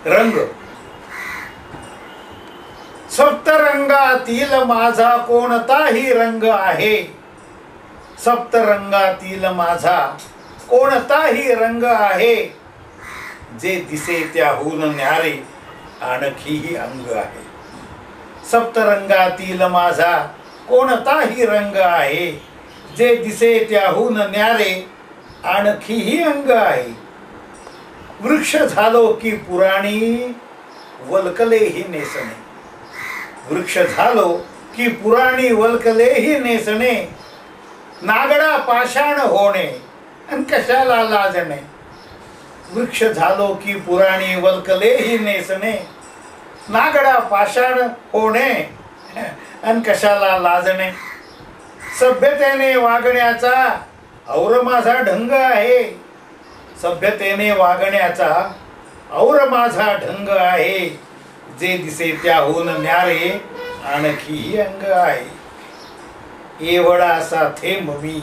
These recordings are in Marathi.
रंग सप्तरंगातील माझा कोणताही रंग आहे, सप्तरंगातील माझा कोणताही रंग आहे, जे दिसे त्याहून न्यारे आणखीही अंग आहे. सप्तरंगातील माझा कोणताही रंग आहे, जे दिसे त्याहून न्यारे आणखीही अंग आहे. वृक्ष झालो की पुराणी वल्कलेही नेसणे, वृक्ष झालो की पुराणी वल्कलेही नेसणे, नागडा पाषाण होणे आणि कशाला लाजणे. वृक्ष झालो की पुराणी वल्कलेही नेसणे, नागडा पाषाण होणे आणि कशाला लाजणे. सभ्यतेने वागण्याचा और माझा ढंग आहे, सभ्यतेने वागण्याचा और माझा ढंग आहे, जे दिसे त्याहून न्यारे आणखीही अंग आहे. एवढा असा थेंब मी,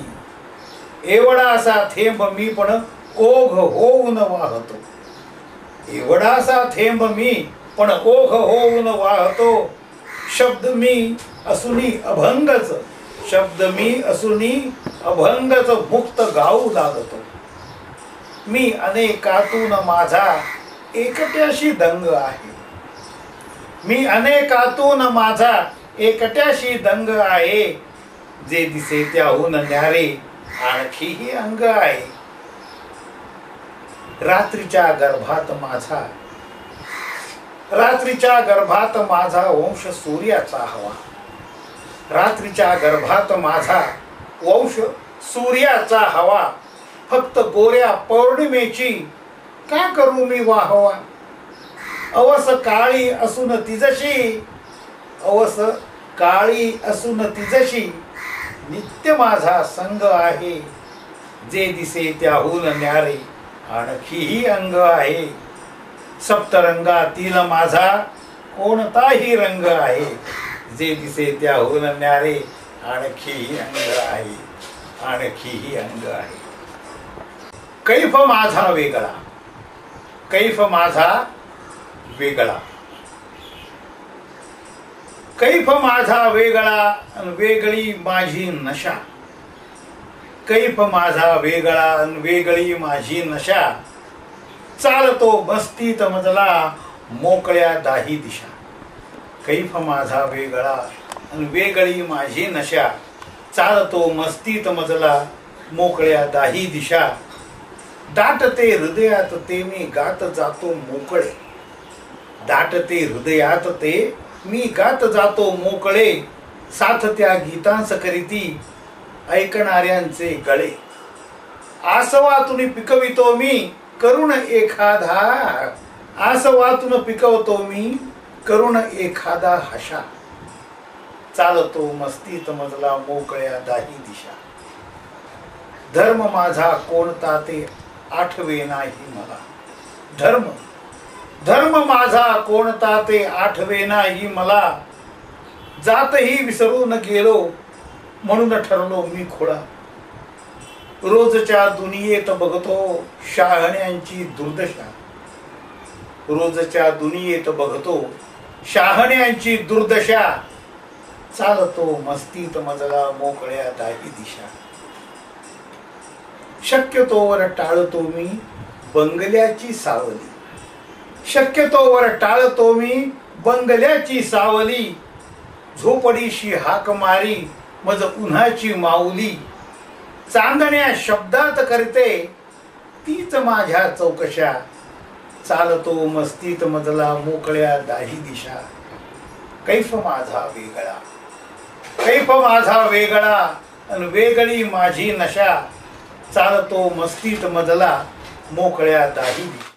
एवढा असा थेंब मी पण ओघ होऊन वाहतो, एवढा असा थेंब मी पण ओघ होऊन वाहतो. शब्द मी असुनी अभंगच, शब्द मी असुनी अभंगच मुक्त गाऊ लागतो. मी अनेकातून माझा एकट्याशी दंग आहे, मी अनेकातून माझा एकट्याशी दंग आहे, जे दिसे त्याहून न्यारे आणखीही अंग आहे. रात्रीच्या गर्भात माझा, रात्रीच्या गर्भात माझा वंश सूर्याचा हवा, रात्रीच्या गर्भात माझा वंश सूर्याचा हवा. फक्त गोऱ्या पौर्णिमेची का करू मी वाहवा. अवस काळी असून तिजशी, अवस काळी असून तिजशी, नित्य माझा संग आहे, जे दिसे त्याहून न्यारे आणखीही अंग आहे. सप्तरंगातील माझा कोणताही रंग आहे, जे दिसे त्याहून न्यारे आणखीही अंग आहे, आणखीही अंग आहे. कैफ माझा वेगळा, कैफ माझा वेगळा, कैफ माझा वेगळा वेगळी माझी नशा, कैफ माझा वेगळा वेगळी माझी नशा. चालतो मस्तीत मजला मोकळ्या दाही दिशा, कैफ माझा वेगळा वेगळी माझी नशा. चालतो मस्तीत मजला मोकळ्या दाही दिशा. दाटते हृदयात ते मी गात जातो मोकळे, दाटते हृदयात ते मी गात जातो मोकळे. साथ त्या गीतांस करीती ऐकणाऱ्यांचे गळे. आसवातून पिकवितो मी करुण एखादा, आसवातून पिकवतो मी करुण एखादा हशा. चालतो मस्तीत मजला मोकळ्या दाही दिशा. धर्म माझा कोणता ते आठवे नाही मला, धर्म, धर्म माझा कोणता ते आठवे नाही मला. जातही विसरून गेलो म्हणून ठरलो मी खोळा. रोजच्या दुनियेत बघतो शहाण्यांची दुर्दशा, रोजच्या दुनियेत बघतो शहाण्यांची दुर्दशा. चालतो मस्तीत मजला मोकळ्या दाही दिशा. शक्यतोवर टाळतो मी बंगल्याची सावली, शक्यतोवर टाळतो मी बंगल्याची सावली. झोपडीशी हाक मारी मज उन्हाची माऊली. चांदण्या शब्दात करते तीच माझ्या चौकशा. चालतो मस्तीत मजला मोकळ्या दाही दिशा. कैफ माझा वेगळा, कैफ माझा वेगळा आणि वेगळी माझी नशा. चालतो मस्तीत मजला मोकळ्या दाही दिशा.